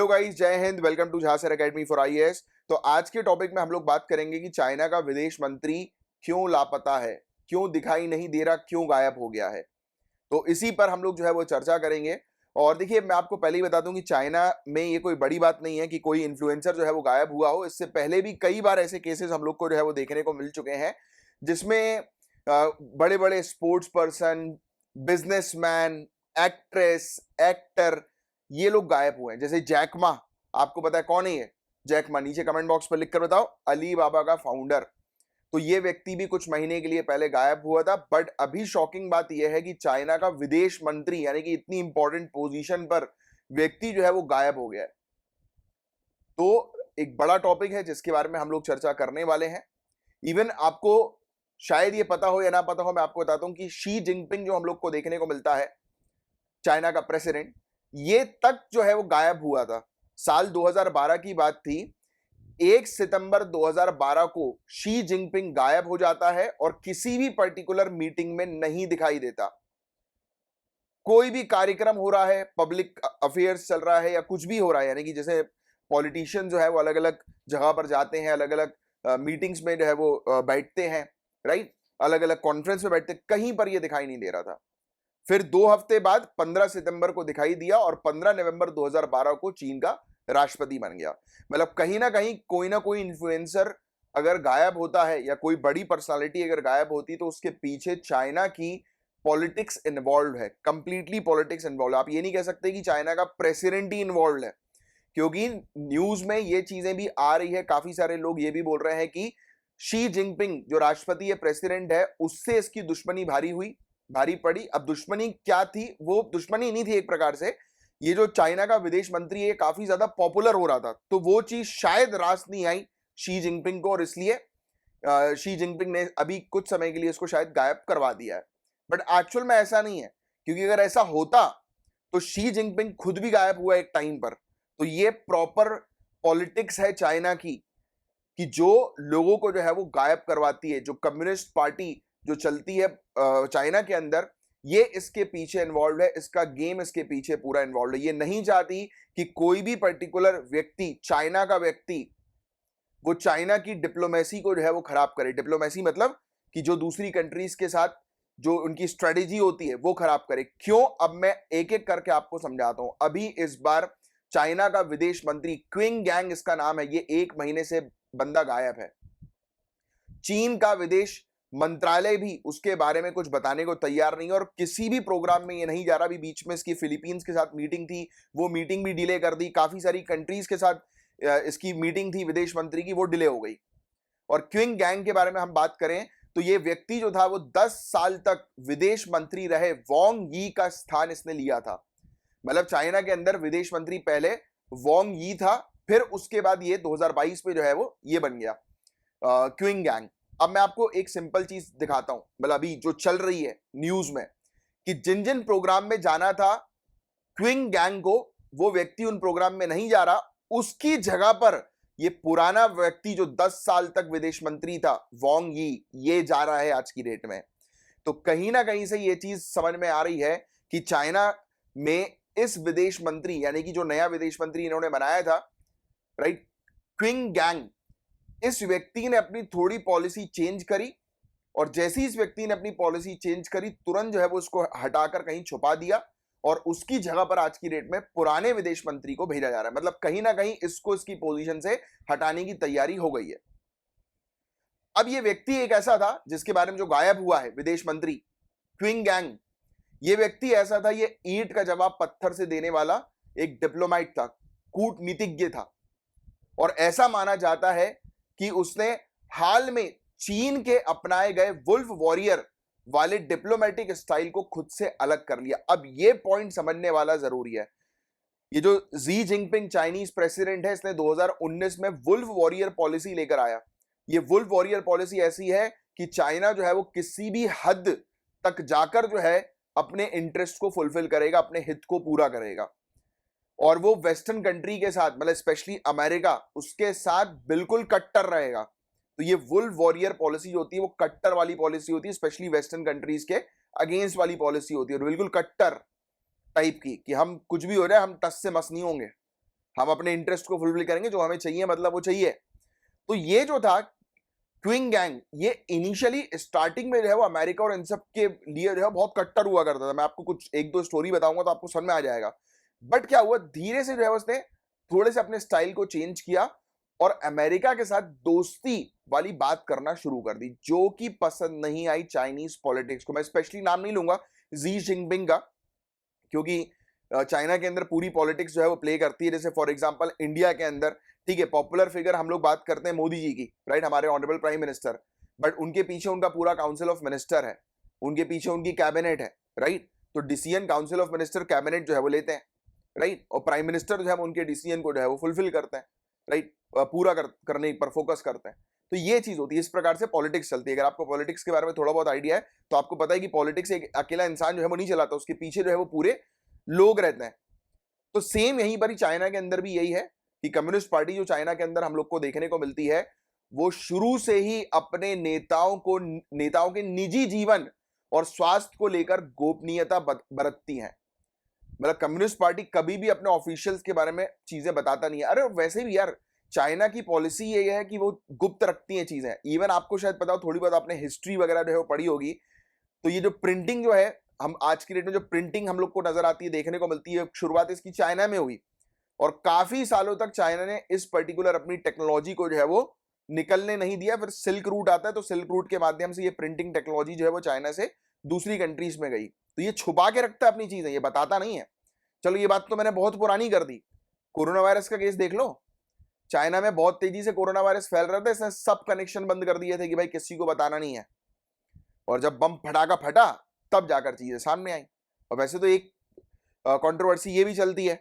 Hello guys, जय हिंद। Welcome to Jhansi academy for IAS. तो आज के टॉपिक में हम लोग बात करेंगे कि चाइना का विदेश मंत्री क्यों लापता है, क्यों दिखाई नहीं दे रहा, क्यों गायब हो गया है। तो इसी पर हम लोग जो है वो चर्चा करेंगे। और देखिए, मैं आपको पहले ही बता दूं कि चाइना में ये कोई बड़ी बात नहीं है कि कोई इन्फ्लुएंसर जो है वो गायब हुआ हो। इससे पहले भी कई बार ऐसे केसेस हम लोग को जो है वो देखने को मिल चुके हैं, जिसमें बड़े बड़े sports person, businessman, actress, actor, ये लोग गायब हुए हैं। जैसे जैक मा, आपको पता है कौन है ये? जैक मा, नीचे कमेंट बॉक्स पर लिख कर बताओ। अली बाबा का फाउंडर। तो ये व्यक्ति भी कुछ महीने के लिए पहले गायब हुआ था। बट अभी शॉकिंग बात यह है कि चाइना का विदेश मंत्री, यानी कि इतनी इंपॉर्टेंट पोजीशन पर व्यक्ति जो है वो गायब हो गया है। तो एक बड़ा टॉपिक है जिसके बारे में हम लोग चर्चा करने वाले हैं। इवन आपको शायद ये पता हो या ना पता हो, मैं आपको बताता हूं कि शी जिनपिंग जो हम लोग को देखने को मिलता है, चाइना का प्रेसिडेंट, ये तक जो है वो गायब हुआ था। साल 2012 की बात थी। 1 सितंबर 2012 को शी जिनपिंग गायब हो जाता है और किसी भी पर्टिकुलर मीटिंग में नहीं दिखाई देता। कोई भी कार्यक्रम हो रहा है, पब्लिक अफेयर्स चल रहा है या कुछ भी हो रहा है, यानी कि जैसे पॉलिटिशियन जो है वो अलग अलग जगह पर जाते हैं, अलग अलग मीटिंग्स में जो है वो बैठते हैं, राइट, अलग अलग कॉन्फ्रेंस में बैठते, कहीं पर ये दिखाई नहीं दे रहा था। फिर 2 हफ्ते बाद 15 सितंबर को दिखाई दिया और 15 नवंबर 2012 को चीन का राष्ट्रपति बन गया। मतलब कहीं ना कोई इन्फ्लुएंसर अगर गायब होता है या कोई बड़ी पर्सनालिटी अगर गायब होती, तो उसके पीछे चाइना की पॉलिटिक्स इन्वॉल्व है, कंप्लीटली पॉलिटिक्स इन्वॉल्व। आप ये नहीं कह सकते कि चाइना का प्रेसिडेंट ही इन्वॉल्व है, क्योंकि न्यूज में ये चीजें भी आ रही है। काफी सारे लोग ये भी बोल रहे हैं कि शी जिनपिंग जो राष्ट्रपति है, प्रेसिडेंट है, उससे इसकी दुश्मनी भारी पड़ी। अब दुश्मनी क्या थी? वो दुश्मनी नहीं थी एक प्रकार से। ये जो चाइना का विदेश मंत्री है काफी ज्यादा पॉपुलर हो रहा था, तो वो चीज शायद रास नहीं आई शी जिनपिंग को, और इसलिए शी जिनपिंग ने अभी कुछ समय के लिए इसको शायद गायब करवा दिया है। बट एक्चुअल में ऐसा नहीं है, क्योंकि अगर ऐसा होता तो शी जिनपिंग खुद भी गायब हुआ एक टाइम पर। तो ये प्रॉपर पॉलिटिक्स है चाइना की, कि जो लोगों को जो है वो गायब करवाती है। जो कम्युनिस्ट पार्टी जो चलती है चाइना के अंदर, ये इसके पीछे इन्वॉल्व है, इसका गेम इसके पीछे पूरा इन्वॉल्व है। ये नहीं चाहती कि कोई भी पर्टिकुलर व्यक्ति, चाइना का व्यक्ति, वो चाइना की डिप्लोमेसी को जो है वो खराब करे। डिप्लोमेसी मतलब कि जो दूसरी कंट्रीज के साथ जो उनकी स्ट्रेटेजी होती है वो खराब करे। क्यों? अब मैं एक एक करके आपको समझाता हूं। अभी इस बार चाइना का विदेश मंत्री क्विंग गैंग इसका नाम है, ये 1 महीने से बंदा गायब है। चीन का विदेश मंत्रालय भी उसके बारे में कुछ बताने को तैयार नहीं है, और किसी भी प्रोग्राम में ये नहीं जा रहा। भी बीच में इसकी फिलीपींस के साथ मीटिंग थी, वो मीटिंग भी डिले कर दी। काफी सारी कंट्रीज के साथ इसकी मीटिंग थी विदेश मंत्री की, वो डिले हो गई। और क्विंग गैंग के बारे में हम बात करें तो ये व्यक्ति जो था वो 10 साल तक विदेश मंत्री रहे। वोंग यी का स्थान इसने लिया था। मतलब चाइना के अंदर विदेश मंत्री पहले वोंग यी था, फिर उसके बाद ये 2022 में जो है वो ये बन गया क्विंग गैंग। अब मैं आपको एक सिंपल चीज दिखाता हूं, मतलब अभी जो चल रही है न्यूज में, कि जिन जिन प्रोग्राम में जाना था क्विंग गैंग को, वो व्यक्ति उन प्रोग्राम में नहीं जा रहा। उसकी जगह पर ये पुराना व्यक्ति जो 10 साल तक विदेश मंत्री था, वोंग यी, ये जा रहा है आज की डेट में। तो कहीं ना कहीं से ये चीज समझ में आ रही है कि चाइना में इस विदेश मंत्री, यानी कि जो नया विदेश मंत्री इन्होंने बनाया था, राइट, क्विंग गैंग, इस व्यक्ति ने अपनी थोड़ी पॉलिसी चेंज करी। और जैसे ही इस व्यक्ति ने अपनी पॉलिसी चेंज करी, तुरंत जो है वो उसको हटाकर कहीं छुपा दिया, और उसकी जगह पर आज की डेट में पुराने विदेश मंत्री को भेजा जा रहा है। मतलब कहीं ना कहीं इसको इसकी पोजीशन से हटाने की तैयारी हो गई है। अब ये व्यक्ति एक ऐसा था जिसके बारे में जो गायब हुआ है विदेश मंत्री क्विंग गैंग, ये व्यक्ति ऐसा था, ये ईंट का जवाब पत्थर से देने वाला एक डिप्लोमेट था, कूटनीतिज्ञ था। और ऐसा माना जाता है कि उसने हाल में चीन के अपनाए गए वुल्फ वॉरियर वाले डिप्लोमेटिक स्टाइल को खुद से अलग कर लिया। अब ये पॉइंट समझने वाला जरूरी है। ये जो जी जिनपिंग चाइनीज प्रेसिडेंट है, इसने 2019 में वुल्फ वॉरियर पॉलिसी लेकर आया। ये वुल्फ वॉरियर पॉलिसी ऐसी है कि चाइना जो है वो किसी भी हद तक जाकर जो है अपने इंटरेस्ट को फुलफिल करेगा, अपने हित को पूरा करेगा। और वो वेस्टर्न कंट्री के साथ, मतलब स्पेशली अमेरिका, उसके साथ बिल्कुल कट्टर रहेगा। तो ये वुल्फ वॉरियर पॉलिसी जो होती है वो कट्टर वाली पॉलिसी होती है, स्पेशली वेस्टर्न कंट्रीज के अगेंस्ट वाली पॉलिसी होती है, और बिल्कुल कट्टर टाइप की, कि हम कुछ भी हो जाए हम टस से मस नहीं होंगे, हम अपने इंटरेस्ट को फुलफिल करेंगे, जो हमें चाहिए मतलब वो चाहिए। तो ये जो था क्विंग गैंग, ये इनिशियली स्टार्टिंग में जो है वो अमेरिका और इन सब के लिए जो है बहुत कट्टर हुआ करता था। मैं आपको कुछ एक दो स्टोरी बताऊंगा तो आपको समझ में आ जाएगा। बट क्या हुआ, धीरे से जो है उसने थोड़े से अपने स्टाइल को चेंज किया और अमेरिका के साथ दोस्ती वाली बात करना शुरू कर दी, जो कि पसंद नहीं आई चाइनीज पॉलिटिक्स को। मैं स्पेशली नाम नहीं लूंगा जी जिनपिंग का, क्योंकि चाइना के अंदर पूरी पॉलिटिक्स जो है वो प्ले करती है। जैसे फॉर एग्जांपल इंडिया के अंदर, ठीक है, पॉपुलर फिगर हम लोग बात करते हैं मोदी जी की, राइट, हमारे ऑनरेबल प्राइम मिनिस्टर, बट उनके पीछे उनका पूरा काउंसिल ऑफ मिनिस्टर है, उनके पीछे उनकी कैबिनेट है, राइट। तो decision council of minister cabinet जो है वो लेते हैं, राइट, और प्राइम मिनिस्टर जो है उनके डिसीजन को जो है वो फुलफिल करते हैं, राइट, पूरा करने पर फोकस करते हैं। तो ये चीज होती है, इस प्रकार से पॉलिटिक्स चलती है। अगर आपको पॉलिटिक्स के बारे में थोड़ा बहुत आइडिया है तो आपको पता है कि पॉलिटिक्स एक अकेला इंसान जो है वो नहीं चलाता, उसके पीछे जो है वो पूरे लोग रहते हैं। तो सेम यहीं पर ही चाइना के अंदर भी यही है कि कम्युनिस्ट पार्टी जो चाइना के अंदर हम लोग को देखने को मिलती है, वो शुरू से ही अपने नेताओं के निजी जीवन और स्वास्थ्य को लेकर गोपनीयता बरतती हैं। मतलब कम्युनिस्ट पार्टी कभी भी अपने ऑफिशियल्स के बारे में चीजें बताता नहीं है। अरे वैसे भी यार चाइना की पॉलिसी ये है कि वो गुप्त रखती हैं चीजें। इवन आपको शायद पता हो, थोड़ी बहुत आपने हिस्ट्री वगैरह जो है वो पढ़ी होगी, तो ये जो प्रिंटिंग जो है, हम आज की डेट में जो प्रिंटिंग हम लोग को नजर आती है, देखने को मिलती है, शुरुआत इसकी चाइना में हुई और काफी सालों तक चाइना ने इस पर्टिकुलर अपनी टेक्नोलॉजी को जो है वो निकलने नहीं दिया। फिर सिल्क रूट आता है, तो सिल्क रूट के माध्यम से ये प्रिंटिंग टेक्नोलॉजी जो है वो चाइना से दूसरी कंट्रीज में गई। तो ये छुपा के रखता है अपनी चीजें, ये बताता नहीं है। चलो ये बात तो मैंने बहुत पुरानी कर दी, कोरोना वायरस का केस देख लो। चाइना में बहुत तेजी से कोरोना वायरस फैल रहा था, इसने सब कनेक्शन बंद कर दिए थे कि भाई किसी को बताना नहीं है, और जब बम फटाका फटा तब जाकर चीजें सामने आई। और वैसे तो एक कंट्रोवर्सी ये भी चलती है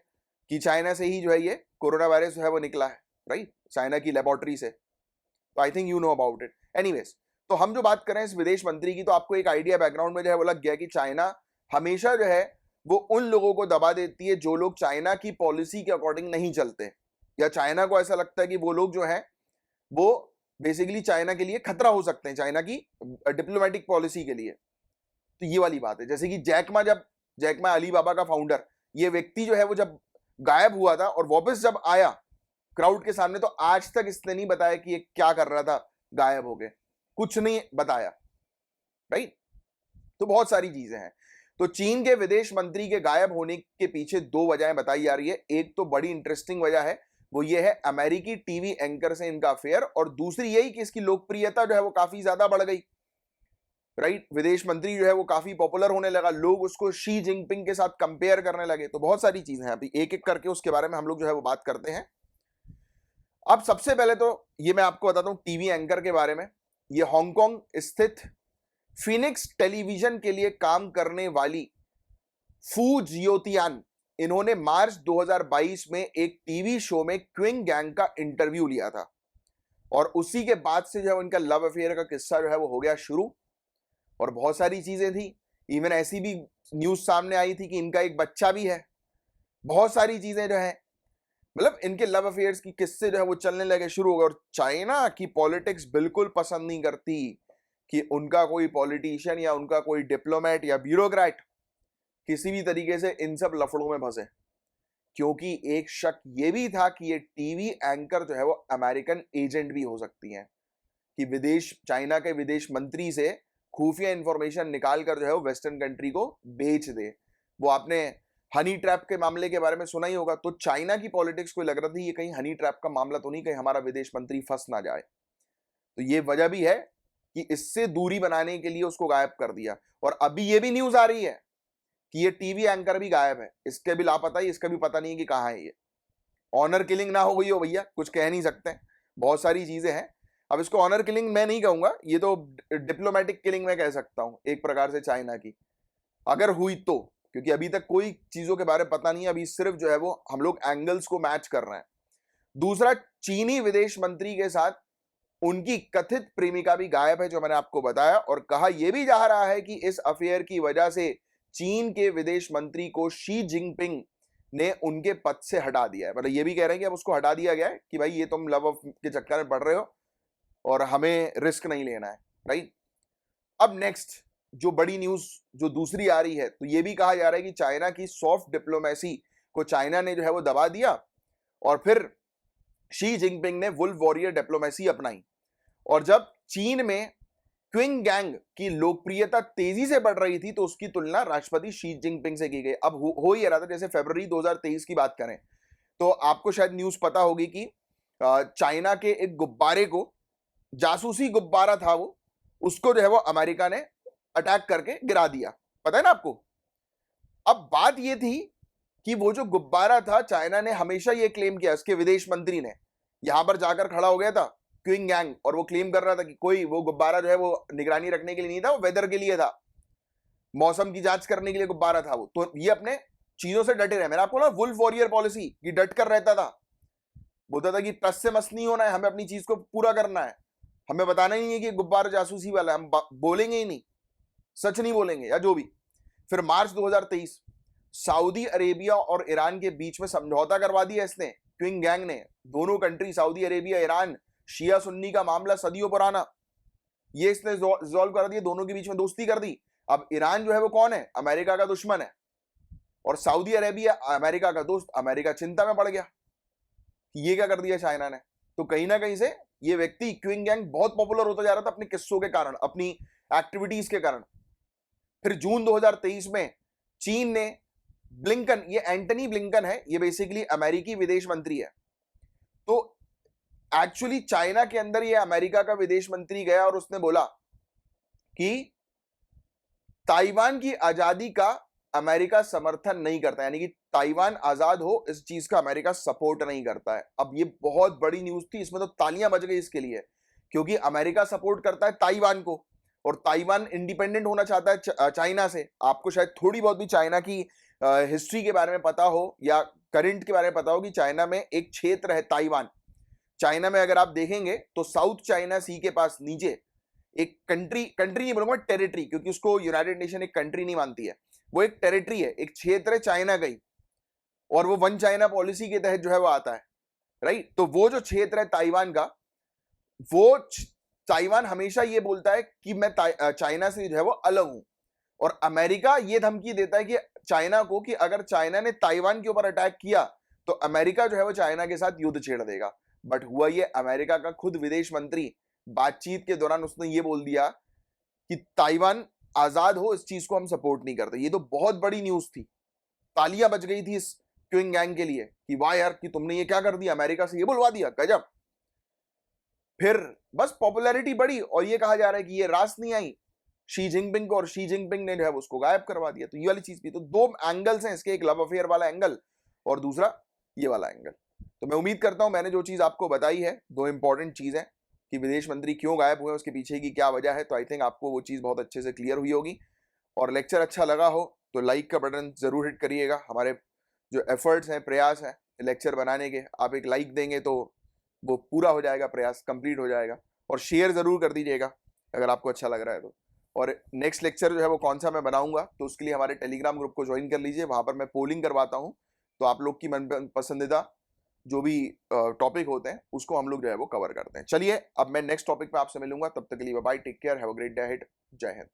कि चाइना से ही जो है ये कोरोना वायरस जो है वो निकला है, राइट, चाइना की लेबोरेटरी से। तो I think you know about it. Anyways, तो हम जो बात करें इस विदेश मंत्री की, तो आपको एक आइडिया बैकग्राउंड में जो है वो लग गया कि चाइना हमेशा जो है वो उन लोगों को दबा देती है जो लोग चाइना की पॉलिसी के अकॉर्डिंग नहीं चलते, या चाइना को ऐसा लगता है कि वो लोग जो हैं वो बेसिकली चाइना के लिए खतरा हो सकते हैं, चाइना की डिप्लोमेटिक पॉलिसी के लिए। तो ये वाली बात है। जैसे कि जैकमा अलीबाबा का फाउंडर, ये व्यक्ति जो है वो जब गायब हुआ था और वापस जब आया क्राउड के सामने, तो आज तक इसने नहीं बताया कि ये क्या कर रहा था गायब हो गए, कुछ नहीं बताया, राइट। तो बहुत सारी चीजें हैं। तो चीन के विदेश मंत्री के गायब होने के पीछे दो वजहें बताई जा रही है। एक तो बड़ी इंटरेस्टिंग वजह है, वो ये है अमेरिकी टीवी एंकर से इनका अफेयर, और दूसरी यही कि इसकी लोकप्रियता जो है वो काफी ज्यादा बढ़ गई, राइट। विदेश मंत्री जो है वो काफी पॉपुलर होने लगा, लोग उसको शी जिनपिंग के साथ कंपेयर करने लगे। तो बहुत सारी चीजें हैं, अभी एक एक करके उसके बारे में हम लोग जो है वो बात करते हैं। अब सबसे पहले तो ये मैं आपको बताता हूं टीवी एंकर के बारे में। ये हांगकांग स्थित फिनिक्स टेलीविजन के लिए काम करने वाली फू जियोतियान, इन्होंने मार्च 2022 में एक टीवी शो में क्विंग गैंग का इंटरव्यू लिया था, और उसी के बाद से जो है उनका लव अफेयर का किस्सा जो है वो हो गया शुरू। और बहुत सारी चीजें थी, इवन ऐसी भी न्यूज सामने आई थी कि इनका एक बच्चा भी है। बहुत सारी चीजें जो है, मतलब इनके लव अफेयर्स की किस्से जो है वो चलने लगे, शुरू हो गए। और चाइना की पॉलिटिक्स बिल्कुल पसंद नहीं करती कि उनका कोई पॉलिटिशियन या उनका कोई डिप्लोमेट या ब्यूरोक्रेट किसी भी तरीके से इन सब लफड़ों में फंसे, क्योंकि एक शक ये भी था कि ये टीवी एंकर जो है वो अमेरिकन एजेंट भी हो सकती हैं, कि चाइना के विदेश मंत्री से खुफिया इंफॉर्मेशन निकाल कर जो है वो वेस्टर्न कंट्री को बेच दे। वो आपने हनी ट्रैप के मामले के बारे में सुना ही होगा। तो चाइना की पॉलिटिक्स को लग रहा था ये कहीं हनी ट्रैप का मामला तो नहीं, कहीं हमारा विदेश मंत्री फंस ना जाए। तो ये वजह भी है कि इससे दूरी बनाने के लिए उसको गायब कर दिया। और अभी ये भी न्यूज आ रही है कि ये टीवी एंकर भी गायब है, इसके भी लापता है, इसका भी पता नहीं है कि कहाँ है ये। ऑनर किलिंग ना हो गई हो भैया, कुछ कह नहीं सकते, बहुत सारी चीजें हैं। अब इसको ऑनर किलिंग मैं नहीं कहूंगा, ये तो डिप्लोमेटिक किलिंग मैं कह सकता हूं एक प्रकार से चाइना की, अगर हुई तो, क्योंकि अभी तक कोई चीजों के बारे में पता नहीं है, अभी सिर्फ जो है वो हम लोग एंगल्स को मैच कर रहे हैं। दूसरा, चीनी विदेश मंत्री के साथ उनकी कथित प्रेमिका भी गायब है, जो मैंने आपको बताया, और कहा यह भी जा रहा है कि इस अफेयर की वजह से चीन के विदेश मंत्री को शी जिनपिंग ने उनके पद से हटा दिया है। मतलब ये भी कह रहे हैं कि अब उसको हटा दिया गया है कि भाई ये तुम लव के चक्कर में पड़ रहे हो और हमें रिस्क नहीं लेना है, राइट। अब नेक्स्ट जो बड़ी न्यूज जो दूसरी आ रही है, तो ये भी कहा जा रहा है कि चाइना की सॉफ्ट डिप्लोमेसी को चाइना ने जो है वो दबा दिया, और फिर शी जिनपिंग ने वुल्फ वॉरियर डिप्लोमेसी अपनाई। और जब चीन में क्विंग गैंग की लोकप्रियता तेजी से बढ़ रही थी तो उसकी तुलना राष्ट्रपति शी जिनपिंग से की गई। अब हो ही रहा था, जैसे फरवरी 2023 की बात करें तो आपको शायद न्यूज पता होगी कि चाइना के एक गुब्बारे को, जासूसी गुब्बारा था वो, उसको जो है वो अमेरिका ने अटैक करके गिरा दिया, पता है ना आपको। अब बात ये थी कि वो जो गुब्बारा था, चाइना ने हमेशा ये क्लेम किया, उसके विदेश मंत्री ने यहां पर जाकर खड़ा हो गया था क्विंग गैंग, और वो क्लेम कर रहा था कि कोई वो गुब्बारा जो है वो निगरानी रखने के लिए नहीं था, वो वेदर के लिए था, मौसम की जांच करने के लिए गुब्बारा था वो। तो ये अपने चीजों से डटे रहे। मैंने आपको ना वुल्फ वॉरियर पॉलिसी की डट कर रहता था, बोलता था कि टस से मस नहीं होना है, हमें अपनी चीज को पूरा करना है, हमें बताना ही नहीं है कि गुब्बारा जासूसी वाला है, हम बोलेंगे ही नहीं, सच नहीं बोलेंगे या जो भी। फिर मार्च 2023 सऊदी अरेबिया और ईरान के बीच में समझौता करवा दिया इसने, क्विंग गैंग ने। दोनों कंट्री सऊदी अरेबिया ईरान, शिया सुन्नी का मामला सदियों पुराना, ये इसने रिजॉल्व कर दिया, दोनों के बीच में दोस्ती कर दी। अब ईरान जो है वो कौन है? अमेरिका का दुश्मन है, और सऊदी अरेबिया अमेरिका का दोस्त। अमेरिका चिंता में पड़ गया कि ये क्या कर दिया चाइना ने। तो कहीं ना कहीं से ये व्यक्ति क्विंग गैंग बहुत पॉपुलर होता जा रहा था अपने किस्सों के कारण, अपनी एक्टिविटीज के कारण। फिर जून 2023 में चीन ने ब्लिंकन, ये एंटनी ब्लिंकन है, ये बेसिकली अमेरिकी विदेश मंत्री है, तो एक्चुअली चाइना के अंदर ये अमेरिका का विदेश मंत्री गया और उसने बोला कि ताइवान की आजादी का अमेरिका समर्थन नहीं करता, यानी कि ताइवान आजाद हो इस चीज का अमेरिका सपोर्ट नहीं करता है। अब ये बहुत बड़ी न्यूज थी, इसमें तो तालियां बज गई इसके लिए, क्योंकि अमेरिका सपोर्ट करता है ताइवान को, और ताइवान इंडिपेंडेंट होना चाहता है चाइना से। आपको शायद थोड़ी बहुत भी चाइना की हिस्ट्री के बारे में पता हो या करंट के बारे में पता हो कि चाइना में एक क्षेत्र है ताइवान। चाइना में अगर आप देखेंगे तो साउथ चाइना सी के पास नीचे एक कंट्री नहीं बोलूंगा, टेरिटरी, क्योंकि उसको यूनाइटेड नेशन एक कंट्री नहीं मानती है, वो एक टेरिटरी है, एक क्षेत्र है चाइना का ही, और वो वन चाइना पॉलिसी के तहत जो है वो आता है, राइट। तो वो जो क्षेत्र है ताइवान का, वो ताइवान हमेशा ये बोलता है कि मैं चाइना से जो है वो अलग हूं, और अमेरिका ये धमकी देता है कि चाइना को कि अगर चाइना ने ताइवान के ऊपर अटैक किया तो अमेरिका जो है वो चाइना के साथ युद्ध छेड़ देगा। बट हुआ ये, अमेरिका का खुद विदेश मंत्री बातचीत के दौरान उसने ये बोल दिया कि ताइवान आजाद हो इस चीज को हम सपोर्ट नहीं करते। ये तो बहुत बड़ी न्यूज थी, तालियां बज गई थी इस क्विंग गैंग के लिए कि वाह यार कि तुमने ये क्या कर दिया, अमेरिका से ये बुलवा दिया, गजब। फिर बस पॉपुलैरिटी बढ़ी और ये कहा जा रहा है कि ये रास नहीं आई शी जिनपिंग को, और शी जिनपिंग ने जो है उसको गायब करवा दिया। तो ये वाली चीज भी, तो दो एंगल्स हैं इसके, एक लव अफेयर वाला एंगल और दूसरा ये वाला एंगल। तो मैं उम्मीद करता हूं मैंने जो चीज आपको बताई है, दो इंपॉर्टेंट चीज है कि विदेश मंत्री क्यों गायब हुए, उसके पीछे की क्या वजह है, तो आई थिंक आपको वो चीज बहुत अच्छे से क्लियर हुई होगी। और लेक्चर अच्छा लगा हो तो लाइक का बटन जरूर हिट करिएगा। हमारे जो एफर्ट्स हैं, प्रयास हैं लेक्चर बनाने के, आप एक लाइक देंगे तो वो पूरा हो जाएगा, प्रयास कंप्लीट हो जाएगा। और शेयर जरूर कर दीजिएगा अगर आपको अच्छा लग रहा है तो। और नेक्स्ट लेक्चर जो है वो कौन सा मैं बनाऊंगा, तो उसके लिए हमारे टेलीग्राम ग्रुप को ज्वाइन कर लीजिए, वहां पर मैं पोलिंग करवाता हूं, तो आप लोग की मन पसंदीदा जो भी टॉपिक होते हैं उसको हम लोग जो है वो कवर करते हैं। चलिए अब मैं नेक्स्ट टॉपिक पे आपसे मिलूंगा, तब तक के लिए bye, take care, have a great day ahead, जय हिंद।